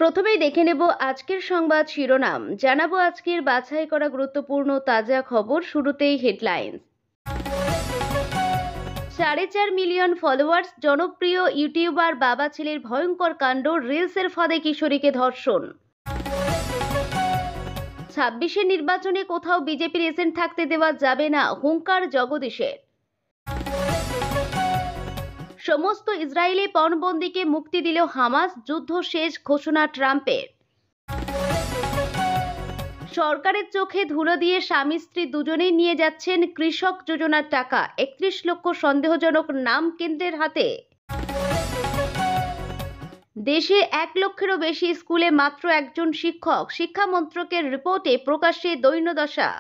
প্রথমেই দেখে নেব আজকের সংবাদ শিরোনাম, জানাবো আজকের বাছাই করা গুরুত্বপূর্ণ তাজা খবর। শুরুতেই হেডলাইন্স। 4.5 মিলিয়ন ফলোয়ার্স জনপ্রিয় ইউটিউবার বাবা ছেলের ভয়ঙ্কর কাণ্ড, রিলসের ফাঁদে কিশোরীকে ধর্ষণ। 26-এর নির্বাচনে কোথাও বিজেপির এজেন্ট থাকতে দেওয়া যাবে না, হুঙ্কার জগদীশের। সমস্ত ইসরায়েলি পণবন্দীকে মুক্তি দিল হামাস, যুদ্ধ শেষ ঘোষণা ট্রাম্পের। সরকারের চোখে ধুলো দিয়ে স্বামী স্ত্রী দুজনেই নিয়ে যাচ্ছেন কৃষক যোজনার টাকা, 31 লক্ষ সন্দেহজনক নাম কেন্দ্রের হাতে। দেশে 1 লক্ষেরও বেশি স্কুলে মাত্র একজন শিক্ষক, শিক্ষা মন্ত্রকের রিপোর্টে প্রকাশ্যে দৈন্যদশা।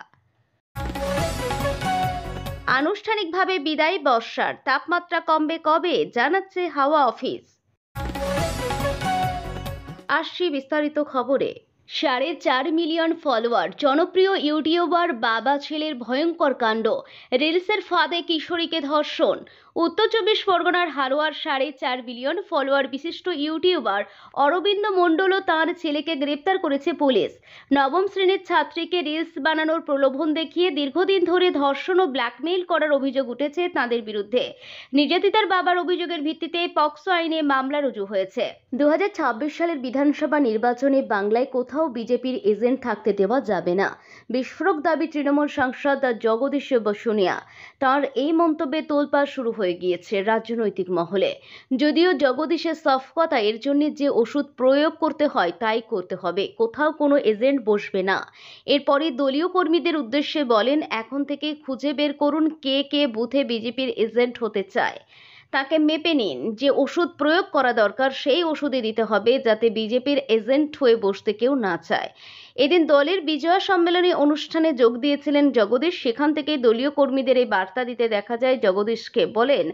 আনুষ্ঠানিকভাবে বিদায় বর্ষার, তাপমাত্রা কমবে কবে জানাচ্ছে হাওয়া অফিস। আসছি বিস্তারিত খবরে। 4.5 মিলিয়ন ফলোয়ার জনপ্রিয় ইউটিউবার বাবা ছেলের ভয়ঙ্কর কাণ্ড, রিলসের ফাঁদে কিশোরীকে ধর্ষণ। উত্তর 24 পরগনার হারোয়ার 4.5 মিলিয়ন ফলোয়ার বিশিষ্ট ইউটিউবার অরবিন্দ মণ্ডল ও তাঁর ছেলেকে গ্রেপ্তার করেছে পুলিশ। নবম শ্রেণীর ছাত্রীকে রিলস বানানোর প্রলোভন দেখিয়ে দীর্ঘদিন ধরে ধর্ষণ ও ব্ল্যাকমেইল করার অভিযোগ উঠেছে তাঁদের বিরুদ্ধে। নির্যাতিতার বাবার অভিযোগের ভিত্তিতে পক্সো আইনে মামলা রুজু হয়েছে। 2026 সালের বিধানসভা নির্বাচনে বাংলায় কোথাও বিজেপির এজেন্ট থাকতে দেওয়া যাবে না, বিস্ফোরক দাবি তৃণমূল সাংসদ জগদীশ বসুনিয়া। তার এই মন্তব্যে তোলপাড় শুরু হয়ে গিয়েছে রাজনৈতিক মহলে। যদিও জগদীশের সফট কথা, এর জন্য যে ওষুধ প্রয়োগ করতে হয় তাই করতে হবে, কোথাও কোনো এজেন্ট বসবে না। এরপরে দলীয় কর্মীদের উদ্দেশ্যে বলেন, এখন থেকে খুঁজে বের করুন কে কে বুথে বিজেপির এজেন্ট হতে চায়, তাকে মেপে নিন। যে ওষুধ প্রয়োগ করা দরকার সেই ওষুধই দিতে হবে, যাতে বিজেপির এজেন্ট হয়ে বসতে কেউ না চায়। এদিন দলের বিজয়া সম্মেলনী অনুষ্ঠানে যোগ দিয়েছিলেন জগদীশ। সেখান থেকে দলীয় কর্মীদের এই বার্তা দিতে দেখা যায় জগদীশকে। বলেন,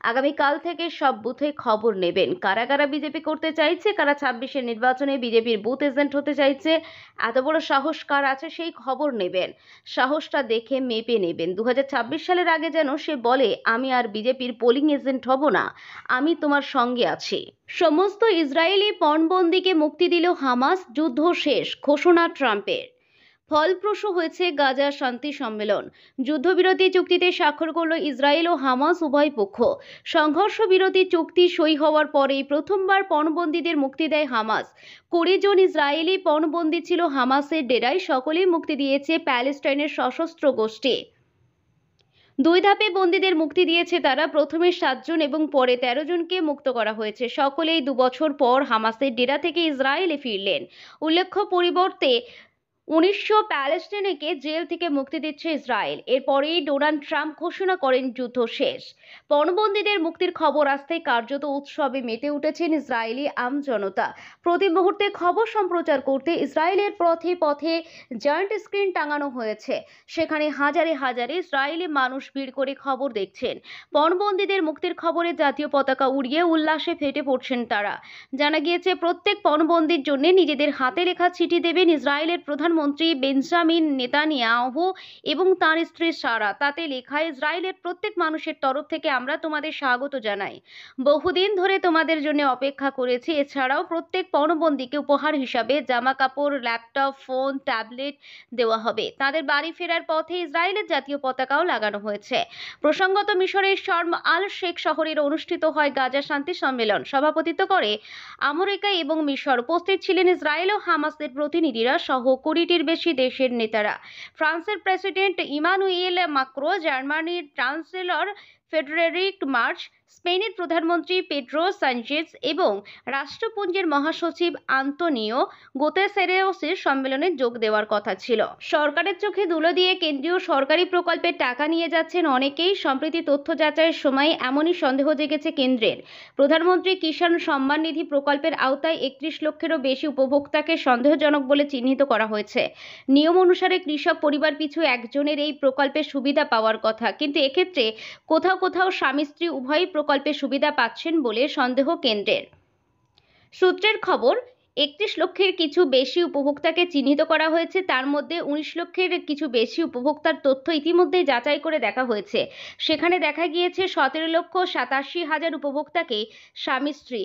আগামীকাল থেকে সব বুথে খবর নেবেন, কারা কারা বিজেপি করতে চাইছে, কারা 26-এর নির্বাচনে বিজেপির বুথ এজেন্ট হতে চাইছে। এত বড় সাহস কার আছে সেই খবর নেবেন, সাহসটা দেখে মেপে নেবেন। 2026 সালের আগে যেন সে বলে, আমি আর বিজেপির পোলিং এজেন্ট হব না, আমি তোমার সঙ্গে আছি। সমস্ত ইসরায়েলি পণবন্দীকে মুক্তি দিল হামাস, যুদ্ধ শেষ ঘোষণা ট্রাম্পের। ফলপ্রসূ হয়েছে গাজা শান্তি সম্মেলন। যুদ্ধবিরতি চুক্তিতে স্বাক্ষর করল ইসরায়েল ও হামাস উভয় পক্ষ। সংঘর্ষ বিরতি চুক্তি সই হওয়ার পরেই প্রথমবার পণবন্দীদের মুক্তি দেয় হামাস। 20 জন ইসরায়েলি পণবন্দী ছিল হামাসের ডেরায়, সকলেই মুক্তি দিয়েছে প্যালেস্টাইনের সশস্ত্র গোষ্ঠী। 2 ধাপে বন্দীদের মুক্তি দিয়েছে তারা। প্রথমে 7 জন এবং পরে 13 জনকে মুক্ত করা হয়েছে। সকলেই 2 বছর পর হামাসের ডেরা থেকে ইসরায়েলে ফিরলেন। উল্লেখ্য, পরিবর্তে 1900 প্যালেস্টাইনিকে জেল থেকে মুক্তি দিচ্ছে ইসরায়েল। এরপরেই ডোনাল্ড ট্রাম্প ঘোষণা করেন যুদ্ধ শেষ। পণবন্দীদের মুক্তির খবর আসতেই কার্যত উৎসবে মেতে উঠেছেন ইসরায়েলি আমজনতা। প্রতি মুহূর্তে খবর সম্প্রচার করতে ইসরায়েলের পথে পথে জায়ান্ট স্ক্রিন টাঙানো হয়েছে। সেখানে হাজারে হাজারে ইসরায়েলি মানুষ ভিড় করে খবর দেখছেন। পণবন্দীদের মুক্তির খবরে জাতীয় পতাকা উড়িয়ে উল্লাসে ফেটে পড়ছেন তারা। জানা গিয়েছে, প্রত্যেক পণবন্দীর জন্য নিজেদের হাতে লেখা চিঠি দেবেন ইসরায়েলের প্রধানমন্ত্রী বেঞ্জামিন নেতানিয়াহু এবং তাঁর স্ত্রী সারা। তাতে লেখা, ইসরায়েলের প্রত্যেক মানুষের তরফ থেকে আমরা তোমাদের স্বাগত জানাই। বহুদিন ধরে তোমাদের জন্য অপেক্ষা করেছি। এছাড়াও প্রত্যেক পণবন্দীকে উপহার হিসাবে জামা কাপড়, ল্যাপটপ, ফোন, ট্যাবলেট দেওয়া হবে। তাদের বাড়ি ফেরার পথে ইসরায়েলের জাতীয় পতাকাও লাগানো হয়েছে। প্রসঙ্গত, মিশরের শর্ম আল শেখ শহরের অনুষ্ঠিত হয় গাজা শান্তি সম্মেলন। সভাপতিত্ব করে আমেরিকা এবং মিশর। উপস্থিত ছিলেন ইসরায়েল ও হামাসের প্রতিনিধিরা সহ 20টির বেশি দেশের নেতারা। ফ্রান্সের প্রেসিডেন্ট ইমানুয়েল মাক্রো, জার্মানির চ্যান্সেলর ফ্রেডেরিক মার্চ, স্পেনের প্রধানমন্ত্রী পেড্রো সানচেজ এবং রাষ্ট্রপুঞ্জের মহাসচিব আন্তোনিও গুতেরেসের সম্মেলনে যোগ দেওয়ার কথা ছিল। সরকারের চোখে ধুলো দিয়ে কেন্দ্রীয় সরকারি প্রকল্পের টাকা নিয়ে যাচ্ছেন অনেকেই। সম্প্রতি তথ্য যাচাইয়ের সময় এমনই সন্দেহ জেগেছে কেন্দ্রের। প্রধানমন্ত্রী কিষাণ সম্মান নিধি প্রকল্পের আওতায় 31 লক্ষেরও বেশি উপভোক্তাকে সন্দেহজনক বলে চিহ্নিত করা হয়েছে। নিয়ম অনুসারে কৃষক পরিবার পিছু একজনের এই প্রকল্পের সুবিধা পাওয়ার কথা, কিন্তু এক্ষেত্রে কোথাও কোথাও স্বামী স্ত্রী উভয়ই প্রকল্পের সুবিধা পাচ্ছেন বলে সন্দেহ কেন্দ্রের। সূত্রের খবর, 31 লক্ষের কিছু বেশি উপভোক্তাকে চিহ্নিত করা হয়েছে। তার মধ্যে 19 লক্ষের কিছু বেশি উপভোক্তার তথ্য ইতিমধ্যেই যাচাই করে দেখা হয়েছে। সেখানে দেখা গিয়েছে 17,87,000 উপভোক্তাকে স্বামী স্ত্রী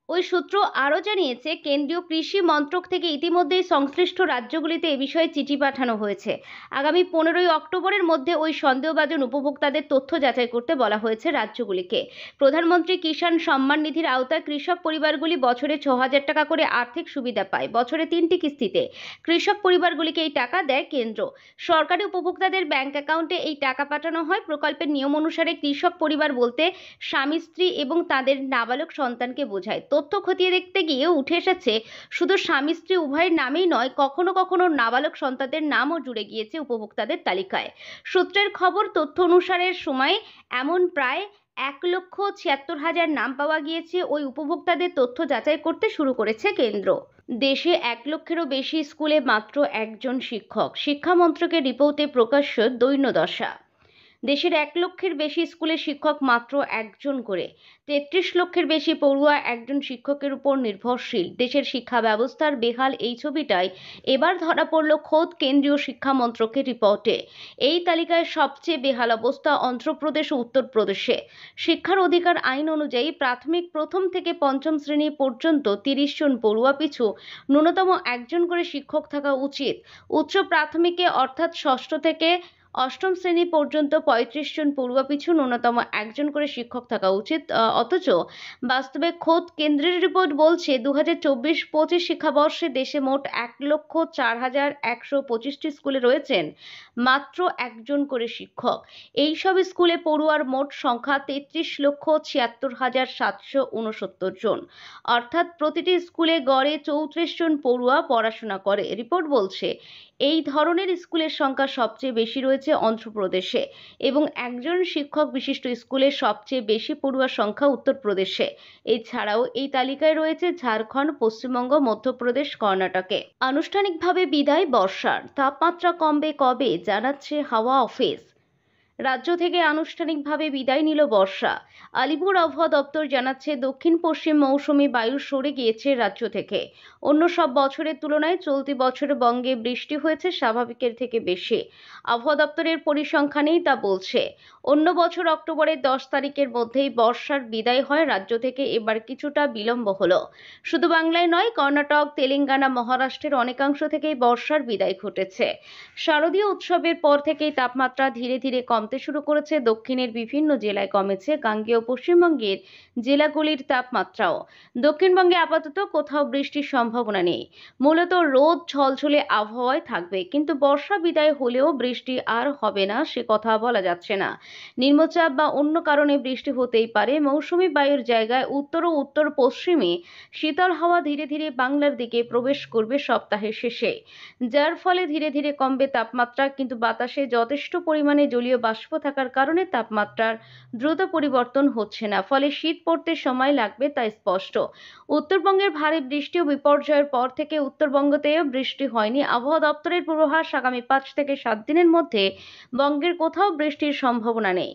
ওই সূত্র আরও জানিয়েছে, কেন্দ্রীয় কৃষি মন্ত্রক থেকে ইতিমধ্যেই সংশ্লিষ্ট রাজ্যগুলিতে এ বিষয়ে চিঠি পাঠানো হয়েছে। আগামী 15ই অক্টোবরের মধ্যে ওই সন্দেহভাজন উপভোক্তাদের তথ্য যাচাই করতে বলা হয়েছে রাজ্যগুলিকে। প্রধানমন্ত্রী কিষাণ সম্মান নিধির আওতায় কৃষক পরিবারগুলি বছরে 6,000 টাকা করে আর্থিক সুবিধা পায়। বছরে 3টি কিস্তিতে কৃষক পরিবারগুলিকে এই টাকা দেয় কেন্দ্র। সরকারি উপভোক্তাদের ব্যাংক অ্যাকাউন্টে এই টাকা পাঠানো হয়। প্রকল্পের নিয়ম অনুসারে কৃষক পরিবার বলতে স্বামী স্ত্রী এবং তাদের নাবালক সন্তানকে বোঝায়। তথ্য খতিয়ে দেখতে গিয়ে উঠে এসেছে, শুধু স্বামী স্ত্রী উভয়ের নামেই নয়, কখনো কখনো নাবালক সন্তানদের নামও জুড়ে গিয়েছে উপভোক্তাদের তালিকায়। সূত্রের খবর, তথ্য অনুসারে সময় এমন প্রায় 1,76,000 নাম পাওয়া গিয়েছে। ওই উপভোক্তাদের তথ্য যাচাই করতে শুরু করেছে কেন্দ্র। দেশে 1 লক্ষেরও বেশি স্কুলে মাত্র একজন শিক্ষক। শিক্ষা মন্ত্রকের রিপোর্টে প্রকাশ্য দৈন্যদশা। দেশের 1 লক্ষের বেশি স্কুলে শিক্ষক মাত্র একজন করে। 33 লক্ষের বেশি পড়ুয়া একজন শিক্ষকের উপর নির্ভরশীল। দেশের শিক্ষা ব্যবস্থার বেহাল এই ছবিটাই এবার ধরা পড়ল খোদ কেন্দ্রীয় শিক্ষা মন্ত্রকের রিপোর্টে। এই তালিকায় সবচেয়ে বেহাল অবস্থা অন্ধ্রপ্রদেশ ও উত্তরপ্রদেশে। শিক্ষার অধিকার আইন অনুযায়ী প্রাথমিক প্রথম থেকে পঞ্চম শ্রেণী পর্যন্ত 30 জন পড়ুয়া পিছু ন্যূনতম একজন করে শিক্ষক থাকা উচিত। উচ্চ প্রাথমিকে অর্থাৎ ষষ্ঠ থেকে অষ্টম শ্রেণী পর্যন্ত 35 জন পড়ুয়া পিছু ন্যূনতম একজন করে শিক্ষক থাকা উচিত। অথচ বাস্তবে খোদ কেন্দ্রের রিপোর্ট বলছে, 2024-25 শিক্ষাবর্ষে দেশে মোট 1,04,125টি স্কুলে রয়েছেন মাত্র একজন করে শিক্ষক। এই সব স্কুলে পড়ুয়ার মোট সংখ্যা 33,76,769 জন। অর্থাৎ প্রতিটি স্কুলে গড়ে 34 জন পড়ুয়া পড়াশোনা করে। রিপোর্ট বলছে, এই ধরনের স্কুলের সংখ্যা সবচেয়ে বেশি রয়েছে অন্ধ্রপ্রদেশে এবং একজন শিক্ষক বিশিষ্ট স্কুলে সবচেয়ে বেশি পড়ুয়ার সংখ্যা উত্তরপ্রদেশে। এছাড়াও এই তালিকায় রয়েছে ঝাড়খণ্ড, পশ্চিমবঙ্গ, মধ্যপ্রদেশ, কর্ণাটকে। আনুষ্ঠানিকভাবে বিদায় বর্ষার। তাপমাত্রা কমবে কবে, জানাচ্ছে হাওয়া অফিস। রাজ্য থেকে আনুষ্ঠানিকভাবে বিদায় নিল বর্ষা। আলিপুর আবহাওয়া দপ্তর জানাচ্ছে, দক্ষিণ পশ্চিম মৌসুমি বায়ু সরে গিয়েছে রাজ্য থেকে। অন্য সব বছরের তুলনায় চলতি বছরে বঙ্গে বৃষ্টি হয়েছে স্বাভাবিকের থেকে বেশি। আবহাওয়া দপ্তরের পরিসংখ্যানেই তা বলছে। অন্য বছর অক্টোবরের 10 তারিখের মধ্যেই বর্ষার বিদায় হয় রাজ্য থেকে, এবার কিছুটা বিলম্ব হলো। শুধু বাংলায় নয়, কর্ণাটক, তেলেঙ্গানা, মহারাষ্ট্রের অনেকাংশ থেকেই বর্ষার বিদায় ঘটেছে। শারদীয় উৎসবের পর থেকেই তাপমাত্রা ধীরে ধীরে কমতে শুরু করেছে। দক্ষিণের বিভিন্ন জেলায় কমেছে। গাঙ্গেয় পশ্চিমবঙ্গের জেলাগুলির তাপমাত্রাও। দক্ষিণবঙ্গে আপাতত কোথাও বৃষ্টির সম্ভাবনা নেই। মূলত রোদ ঝলঝলে আবহাওয়ায় থাকবে, কিন্তু বর্ষা বিদায় হলেও বৃষ্টি আর হবে না সে কথা বলা যাচ্ছে না। নিম্নচাপ বা অন্য কারণে বৃষ্টি হতেই পারে। মৌসুমী বায়ুর জায়গায় উত্তর ও উত্তর পশ্চিমে শীতল হাওয়া ধীরে ধীরে বাংলার দিকে প্রবেশ করবে সপ্তাহের শেষে, যার ফলে ধীরে ধীরে কমবে তাপমাত্রা। কিন্তু বাতাসে যথেষ্ট পরিমাণে জলীয় বাষ্প থাকার কারণে তাপমাত্রার দ্রুত পরিবর্তন হচ্ছে না, ফলে শীত পড়তে সময় লাগবে, তা স্পষ্ট। উত্তরবঙ্গের ভারী বৃষ্টি ও বিপর্যয়ের পর থেকে উত্তরবঙ্গতেও বৃষ্টি হয়নি। আবহাওয়া দপ্তরের পূর্বাভাস, আগামী 5 থেকে 7 দিনের মধ্যে বঙ্গের কোথাও বৃষ্টির সম্ভাবনা নেই।